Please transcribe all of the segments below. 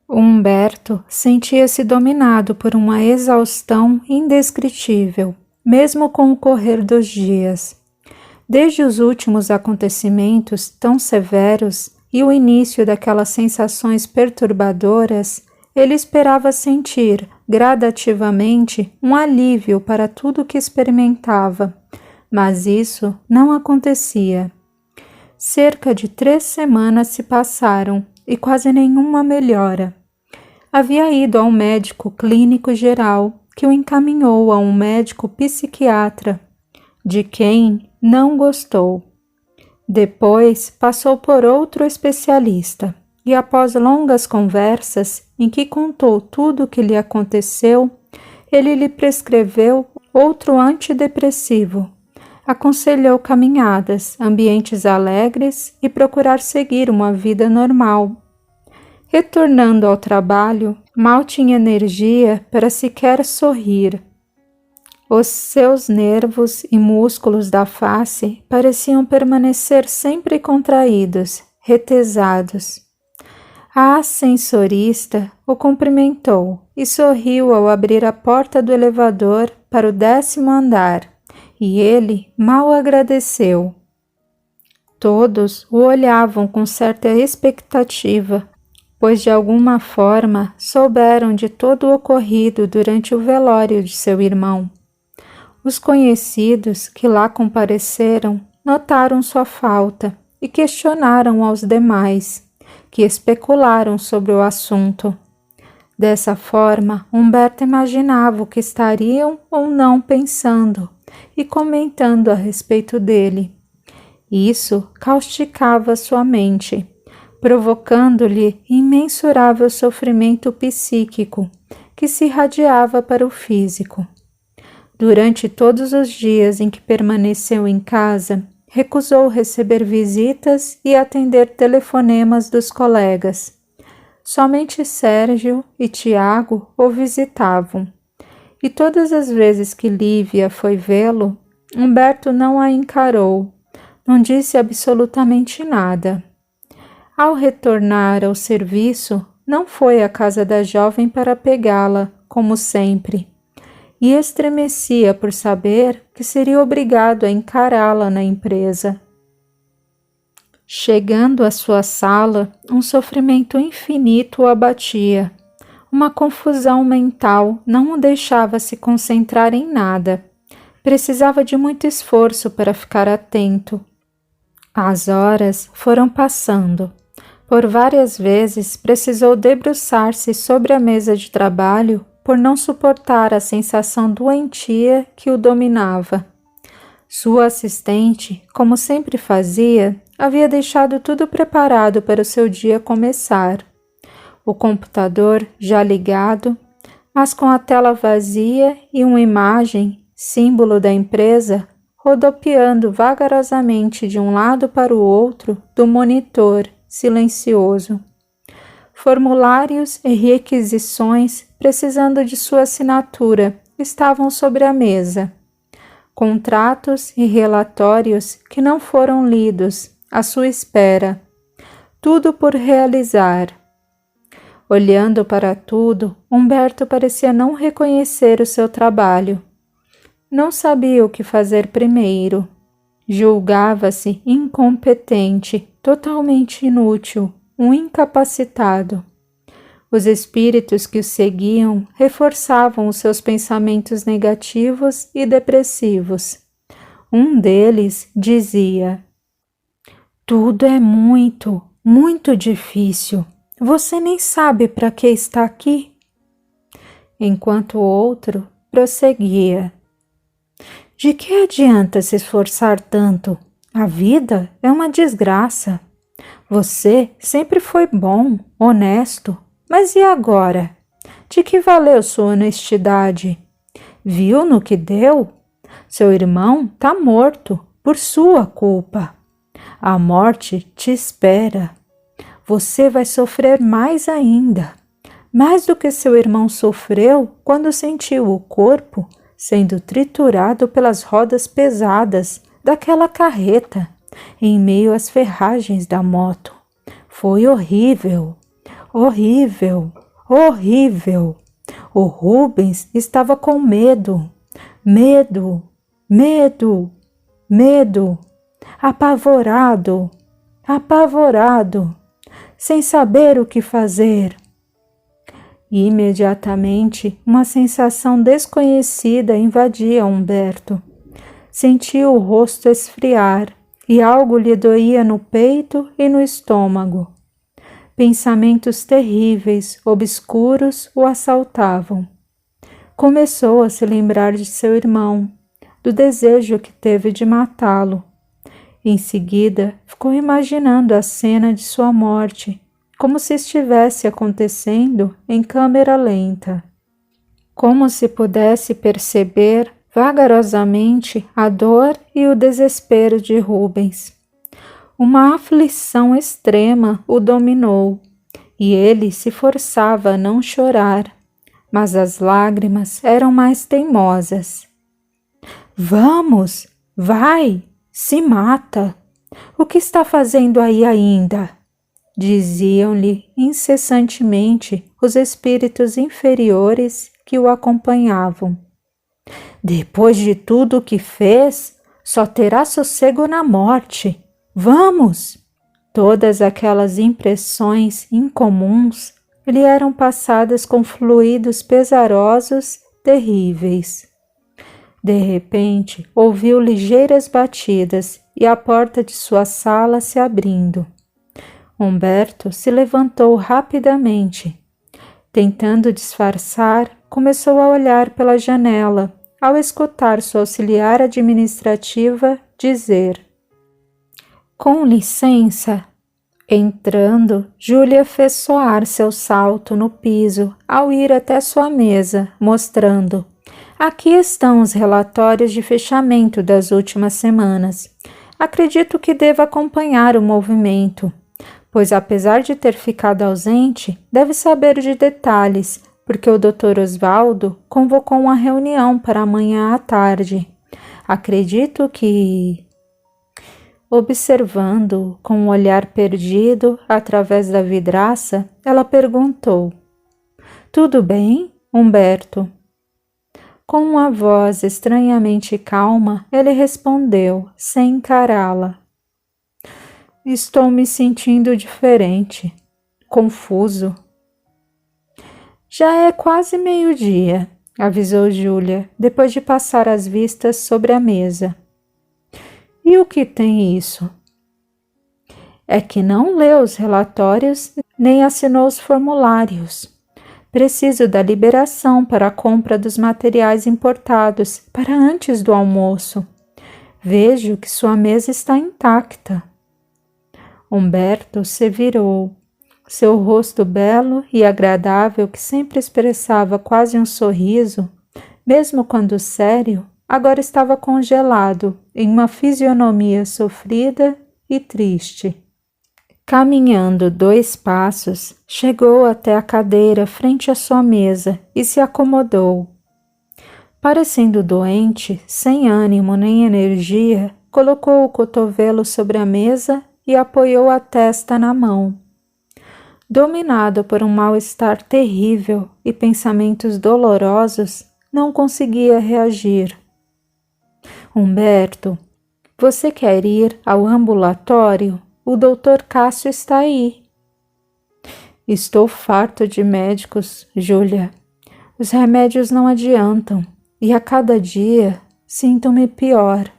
Humberto sentia-se dominado por uma exaustão indescritível, mesmo com o correr dos dias. Desde os últimos acontecimentos tão severos e o início daquelas sensações perturbadoras, ele esperava sentir, gradativamente, um alívio para tudo o que experimentava, mas isso não acontecia. Cerca de 3 semanas se passaram e quase nenhuma melhora. Havia ido a um médico clínico geral, que o encaminhou a um médico psiquiatra, de quem não gostou. Depois passou por outro especialista e, após longas conversas em que contou tudo o que lhe aconteceu, ele lhe prescreveu outro antidepressivo. Aconselhou caminhadas, ambientes alegres e procurar seguir uma vida normal. Retornando ao trabalho, mal tinha energia para sequer sorrir. Os seus nervos e músculos da face pareciam permanecer sempre contraídos, retesados. A ascensorista o cumprimentou e sorriu ao abrir a porta do elevador para o 10º andar, e ele mal agradeceu. Todos o olhavam com certa expectativa, pois de alguma forma souberam de todo o ocorrido durante o velório de seu irmão. Os conhecidos que lá compareceram notaram sua falta e questionaram aos demais, que especularam sobre o assunto. Dessa forma, Humberto imaginava o que estariam ou não pensando e comentando a respeito dele. Isso causticava sua mente, provocando-lhe imensurável sofrimento psíquico, que se irradiava para o físico. Durante todos os dias em que permaneceu em casa, recusou receber visitas e atender telefonemas dos colegas. Somente Sérgio e Tiago o visitavam, e todas as vezes que Lívia foi vê-lo, Humberto não a encarou, não disse absolutamente nada. Ao retornar ao serviço, não foi à casa da jovem para pegá-la, como sempre, e estremecia por saber que seria obrigado a encará-la na empresa. Chegando à sua sala, um sofrimento infinito o abatia. Uma confusão mental não o deixava se concentrar em nada. Precisava de muito esforço para ficar atento. As horas foram passando. Por várias vezes precisou debruçar-se sobre a mesa de trabalho por não suportar a sensação doentia que o dominava. Sua assistente, como sempre fazia, havia deixado tudo preparado para o seu dia começar. O computador já ligado, mas com a tela vazia e uma imagem, símbolo da empresa, rodopiando vagarosamente de um lado para o outro do monitor, silencioso. Formulários e requisições, precisando de sua assinatura, estavam sobre a mesa. Contratos e relatórios que não foram lidos, à sua espera. Tudo por realizar. Olhando para tudo, Humberto parecia não reconhecer o seu trabalho. Não sabia o que fazer primeiro. Julgava-se incompetente, totalmente inútil, um incapacitado. Os espíritos que o seguiam reforçavam os seus pensamentos negativos e depressivos. Um deles dizia: "Tudo é muito, muito difícil. Você nem sabe para que está aqui?" Enquanto o outro prosseguia: "De que adianta se esforçar tanto? A vida é uma desgraça. Você sempre foi bom, honesto, mas e agora? De que valeu sua honestidade? Viu no que deu? Seu irmão está morto por sua culpa. A morte te espera. Você vai sofrer mais ainda, mais do que seu irmão sofreu quando sentiu o corpo sendo triturado pelas rodas pesadas daquela carreta em meio às ferragens da moto. Foi horrível. horrível, horrível. O Rubens estava com medo, medo, medo, medo, apavorado, apavorado, sem saber o que fazer. E imediatamente uma sensação desconhecida invadia Humberto. Sentia o rosto esfriar e algo lhe doía no peito e no estômago. Pensamentos terríveis, obscuros, o assaltavam. Começou a se lembrar de seu irmão, do desejo que teve de matá-lo. Em seguida, ficou imaginando a cena de sua morte, como se estivesse acontecendo em câmera lenta. Como se pudesse perceber vagarosamente a dor e o desespero de Rubens. Uma aflição extrema o dominou, e ele se forçava a não chorar, mas as lágrimas eram mais teimosas. Vamos, vai, se mata. O que está fazendo aí ainda? Diziam-lhe incessantemente os espíritos inferiores que o acompanhavam. Depois de tudo o que fez, só terá sossego na morte. Vamos! Todas aquelas impressões incomuns lhe eram passadas com fluidos pesarosos, terríveis. De repente, ouviu ligeiras batidas e a porta de sua sala se abrindo. Humberto se levantou rapidamente. Tentando disfarçar, começou a olhar pela janela, ao escutar sua auxiliar administrativa dizer: "Com licença." Entrando, Júlia fez soar seu salto no piso ao ir até sua mesa, mostrando: "Aqui estão os relatórios de fechamento das últimas semanas. Acredito que deva acompanhar o movimento, pois apesar de ter ficado ausente, deve saber de detalhes, porque o Dr. Osvaldo convocou uma reunião para amanhã à tarde. Acredito que..." Observando com um olhar perdido através da vidraça, ela perguntou: "Tudo bem, Humberto?" Com uma voz estranhamente calma, ele respondeu, sem encará-la: "Estou me sentindo diferente, confuso." "Já é quase meio-dia", avisou Júlia, depois de passar as vistas sobre a mesa. "E o que tem isso?" "É que não leu os relatórios nem assinou os formulários. Preciso da liberação para a compra dos materiais importados para antes do almoço. Vejo que sua mesa está intacta." Humberto se virou. Seu rosto belo e agradável, que sempre expressava quase um sorriso, mesmo quando sério, agora estava congelado em uma fisionomia sofrida e triste. Caminhando 2 passos, chegou até a cadeira frente à sua mesa e se acomodou. Parecendo doente, sem ânimo nem energia, colocou o cotovelo sobre a mesa e apoiou a testa na mão. Dominado por um mal-estar terrível e pensamentos dolorosos, não conseguia reagir. "Humberto, você quer ir ao ambulatório? O Dr. Cássio está aí." "Estou farto de médicos, Júlia. Os remédios não adiantam e a cada dia sinto-me pior."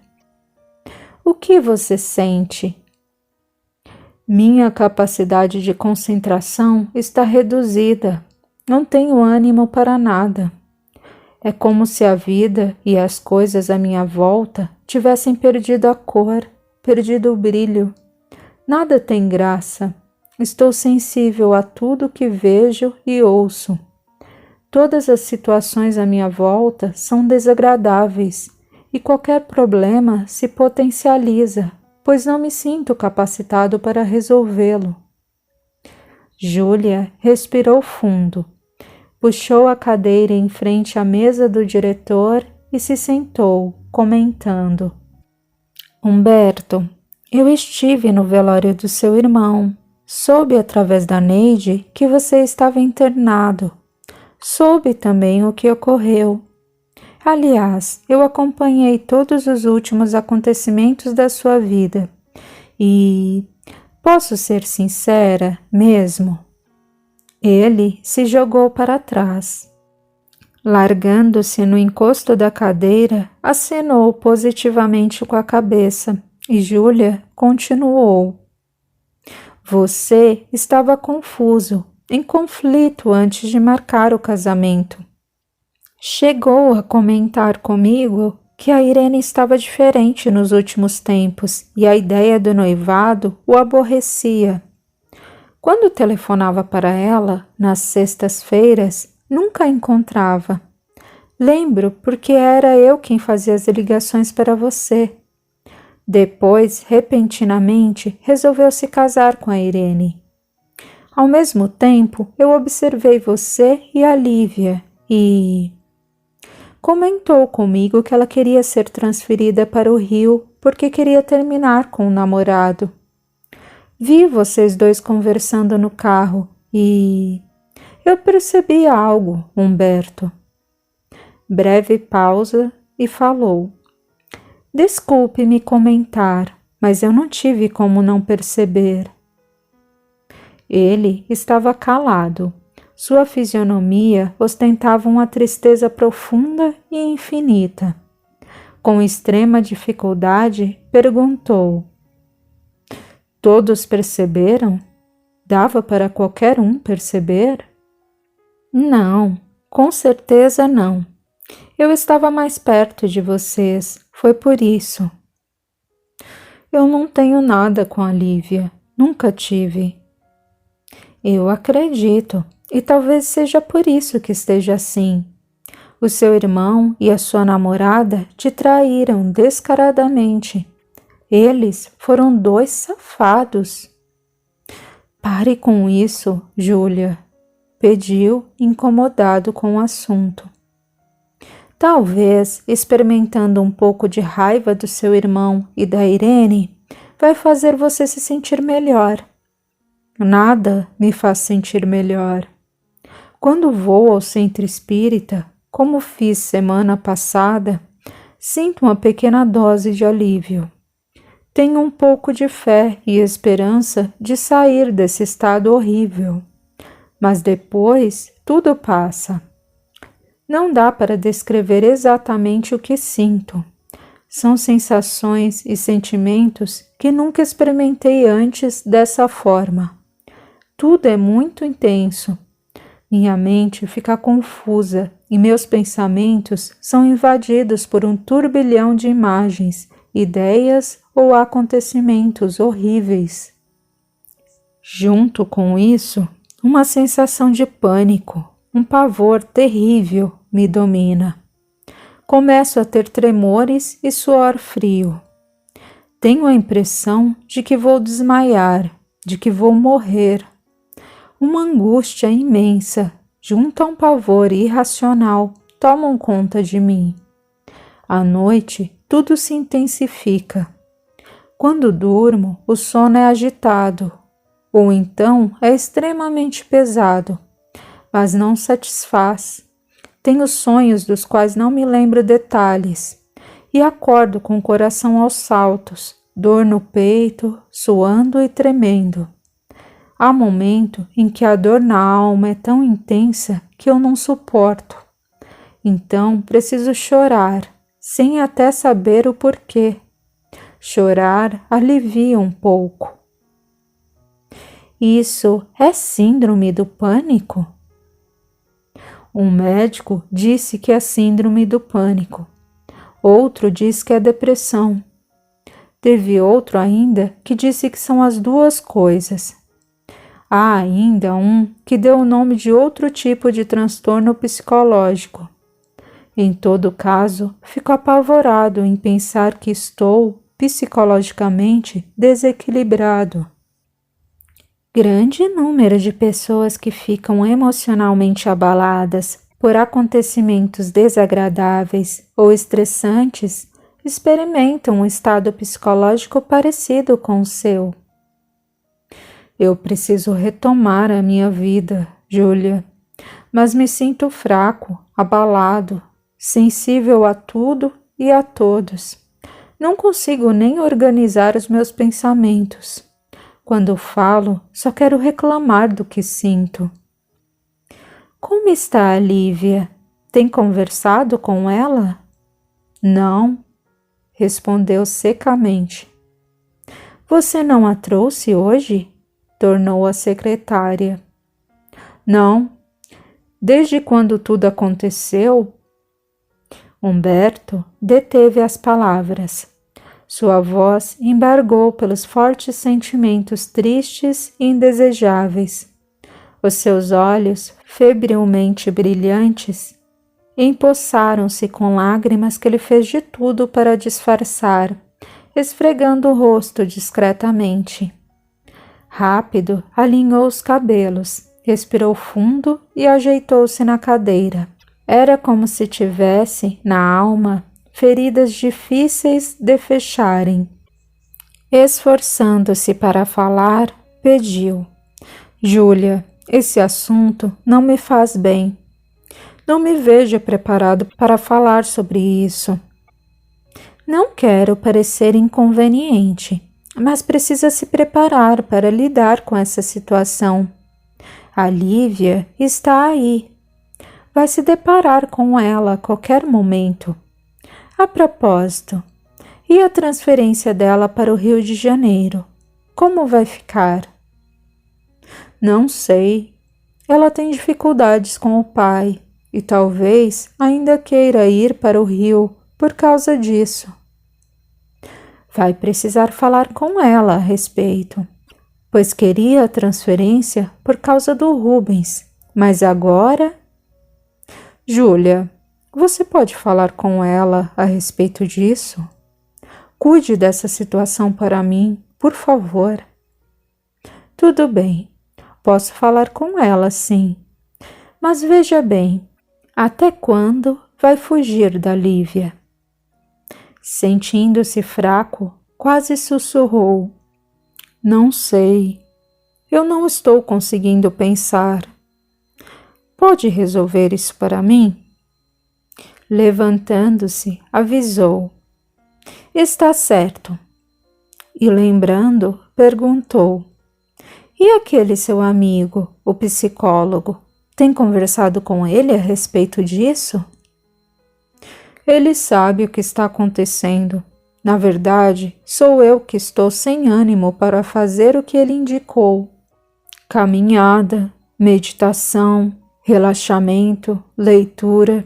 "O que você sente?" "Minha capacidade de concentração está reduzida. Não tenho ânimo para nada. É como se a vida e as coisas à minha volta tivessem perdido a cor, perdido o brilho. Nada tem graça. Estou sensível a tudo que vejo e ouço. Todas as situações à minha volta são desagradáveis e qualquer problema se potencializa, pois não me sinto capacitado para resolvê-lo." Júlia respirou fundo, puxou a cadeira em frente à mesa do diretor e se sentou, comentando: "Humberto, eu estive no velório do seu irmão. Soube através da Neide que você estava internado. Soube também o que ocorreu. Aliás, eu acompanhei todos os últimos acontecimentos da sua vida e posso ser sincera mesmo? Ele se jogou para trás. Largando-se no encosto da cadeira, acenou positivamente com a cabeça e Júlia continuou. Você estava confuso, em conflito antes de marcar o casamento. Chegou a comentar comigo que a Irene estava diferente nos últimos tempos e a ideia do noivado o aborrecia. Quando telefonava para ela, nas sextas-feiras, nunca a encontrava. Lembro porque era eu quem fazia as ligações para você. Depois, repentinamente, resolveu se casar com a Irene. Ao mesmo tempo, eu observei você e a Lívia e comentou comigo que ela queria ser transferida para o Rio porque queria terminar com o namorado. Vi vocês dois conversando no carro e eu percebi algo, Humberto. Breve pausa e falou. Desculpe-me comentar, mas eu não tive como não perceber. Ele estava calado. Sua fisionomia ostentava uma tristeza profunda e infinita. Com extrema dificuldade, perguntou. Todos perceberam? Dava para qualquer um perceber? Não, com certeza não. Eu estava mais perto de vocês, foi por isso. Eu não tenho nada com a Lívia, nunca tive. Eu acredito, e talvez seja por isso que esteja assim. O seu irmão e a sua namorada te traíram descaradamente. Eles foram dois safados. Pare com isso, Júlia, pediu, incomodado com o assunto. Talvez, experimentando um pouco de raiva do seu irmão e da Irene, vai fazer você se sentir melhor. Nada me faz sentir melhor. Quando vou ao centro espírita, como fiz semana passada, sinto uma pequena dose de alívio. Tenho um pouco de fé e esperança de sair desse estado horrível. Mas depois tudo passa. Não dá para descrever exatamente o que sinto. São sensações e sentimentos que nunca experimentei antes dessa forma. Tudo é muito intenso. Minha mente fica confusa e meus pensamentos são invadidos por um turbilhão de imagens, ideias ou acontecimentos horríveis. Junto com isso, uma sensação de pânico, um pavor terrível me domina. Começo a ter tremores e suor frio. Tenho a impressão de que vou desmaiar, de que vou morrer. Uma angústia imensa, junto a um pavor irracional, tomam conta de mim. À noite, tudo se intensifica. Quando durmo, o sono é agitado, ou então é extremamente pesado, mas não satisfaz. Tenho sonhos dos quais não me lembro detalhes, e acordo com o coração aos saltos, dor no peito, suando e tremendo. Há momento em que a dor na alma é tão intensa que eu não suporto. Então preciso chorar, sem até saber o porquê. Chorar alivia um pouco. Isso é síndrome do pânico? Um médico disse que é síndrome do pânico. Outro diz que é depressão. Teve outro ainda que disse que são as duas coisas. Há ainda um que deu o nome de outro tipo de transtorno psicológico. Em todo caso, fico apavorado em pensar que estou psicologicamente desequilibrado. Grande número de pessoas que ficam emocionalmente abaladas por acontecimentos desagradáveis ou estressantes experimentam um estado psicológico parecido com o seu. Eu preciso retomar a minha vida, Júlia, mas me sinto fraco, abalado, sensível a tudo e a todos. Não consigo nem organizar os meus pensamentos. Quando falo, só quero reclamar do que sinto. Como está a Lívia? Tem conversado com ela? Não, respondeu secamente. Você não a trouxe hoje? Tornou a secretária. Não. Desde quando tudo aconteceu? Humberto deteve as palavras. Sua voz embargou pelos fortes sentimentos tristes e indesejáveis. Os seus olhos, febrilmente brilhantes, empoçaram-se com lágrimas que ele fez de tudo para disfarçar, esfregando o rosto discretamente. Rápido, alinhou os cabelos, respirou fundo e ajeitou-se na cadeira. Era como se tivesse, na alma, feridas difíceis de fecharem. Esforçando-se para falar, pediu: Júlia, esse assunto não me faz bem. Não me vejo preparado para falar sobre isso. Não quero parecer inconveniente, mas precisa se preparar para lidar com essa situação. A Lívia está aí. Vai se deparar com ela a qualquer momento. A propósito, e a transferência dela para o Rio de Janeiro? Como vai ficar? Não sei. Ela tem dificuldades com o pai e talvez ainda queira ir para o Rio por causa disso. Vai precisar falar com ela a respeito, pois queria a transferência por causa do Rubens, mas agora... Júlia, você pode falar com ela a respeito disso? Cuide dessa situação para mim, por favor. Tudo bem, posso falar com ela, sim. Mas veja bem, até quando vai fugir da Lívia? Sentindo-se fraco, quase sussurrou. Não sei. Eu não estou conseguindo pensar. Pode resolver isso para mim? Levantando-se, avisou. Está certo. E lembrando, perguntou. E aquele seu amigo, o psicólogo, tem conversado com ele a respeito disso? Ele sabe o que está acontecendo. Na verdade, sou eu que estou sem ânimo para fazer o que ele indicou. Caminhada, meditação, relaxamento, leitura,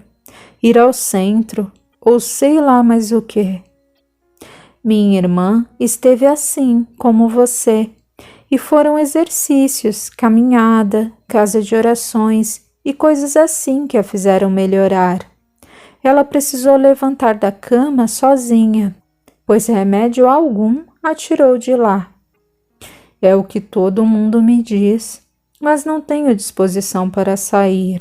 ir ao centro, ou sei lá mais o que. Minha irmã esteve assim, como você, e foram exercícios, caminhada, casa de orações e coisas assim que a fizeram melhorar. Ela precisou levantar da cama sozinha, pois remédio algum a tirou de lá. É o que todo mundo me diz, mas não tenho disposição para sair.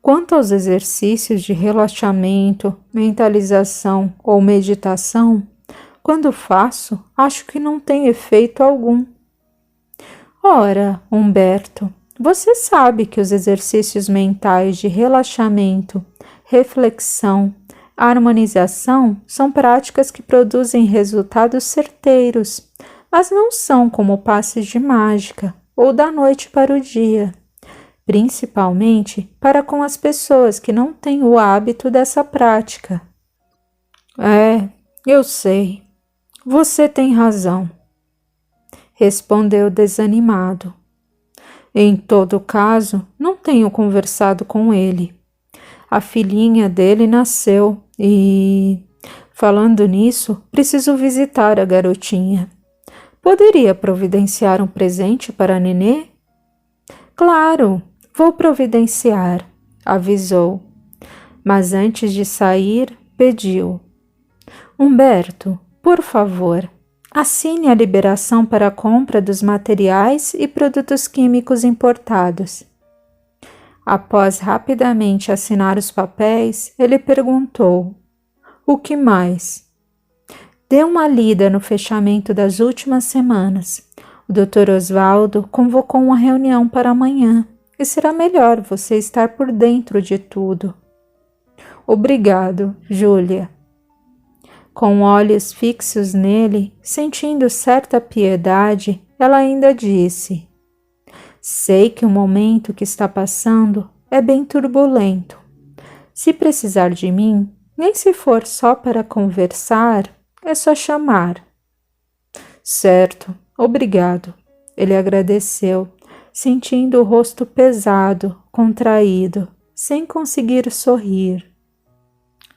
Quanto aos exercícios de relaxamento, mentalização ou meditação, quando faço, acho que não tem efeito algum. Ora, Humberto, você sabe que os exercícios mentais de relaxamento, reflexão, harmonização são práticas que produzem resultados certeiros, mas não são como passes de mágica ou da noite para o dia, principalmente para com as pessoas que não têm o hábito dessa prática. Eu sei. Você tem razão, respondeu desanimado. Em todo caso, não tenho conversado com ele. A filhinha dele nasceu e, falando nisso, preciso visitar a garotinha. Poderia providenciar um presente para a Nenê? Claro, vou providenciar, avisou. Mas antes de sair, pediu. Humberto, por favor, assine a liberação para a compra dos materiais e produtos químicos importados. Após rapidamente assinar os papéis, ele perguntou: o que mais? Dê uma lida no fechamento das últimas semanas. O Dr. Oswaldo convocou uma reunião para amanhã e será melhor você estar por dentro de tudo. Obrigado, Júlia. Com olhos fixos nele, sentindo certa piedade, ela ainda disse: sei que o momento que está passando é bem turbulento. Se precisar de mim, nem se for só para conversar, é só chamar. Certo, obrigado. Ele agradeceu, sentindo o rosto pesado, contraído, sem conseguir sorrir.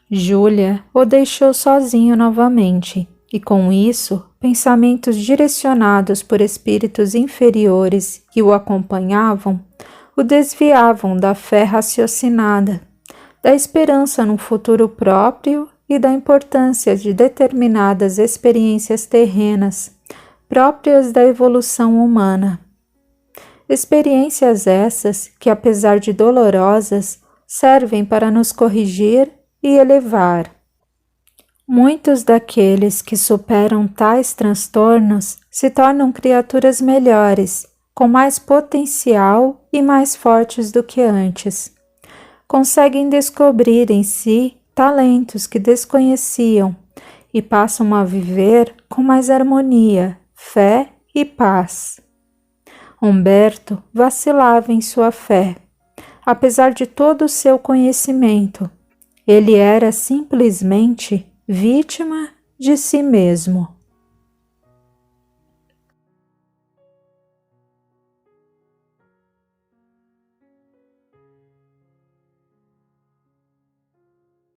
Júlia o deixou sozinho novamente, e com isso, pensamentos direcionados por espíritos inferiores que o acompanhavam, o desviavam da fé raciocinada, da esperança no futuro próprio e da importância de determinadas experiências terrenas, próprias da evolução humana. Experiências essas que, apesar de dolorosas, servem para nos corrigir e elevar. Muitos daqueles que superam tais transtornos se tornam criaturas melhores, com mais potencial e mais fortes do que antes. Conseguem descobrir em si talentos que desconheciam e passam a viver com mais harmonia, fé e paz. Humberto vacilava em sua fé. Apesar de todo o seu conhecimento, ele era simplesmente vítima de si mesmo.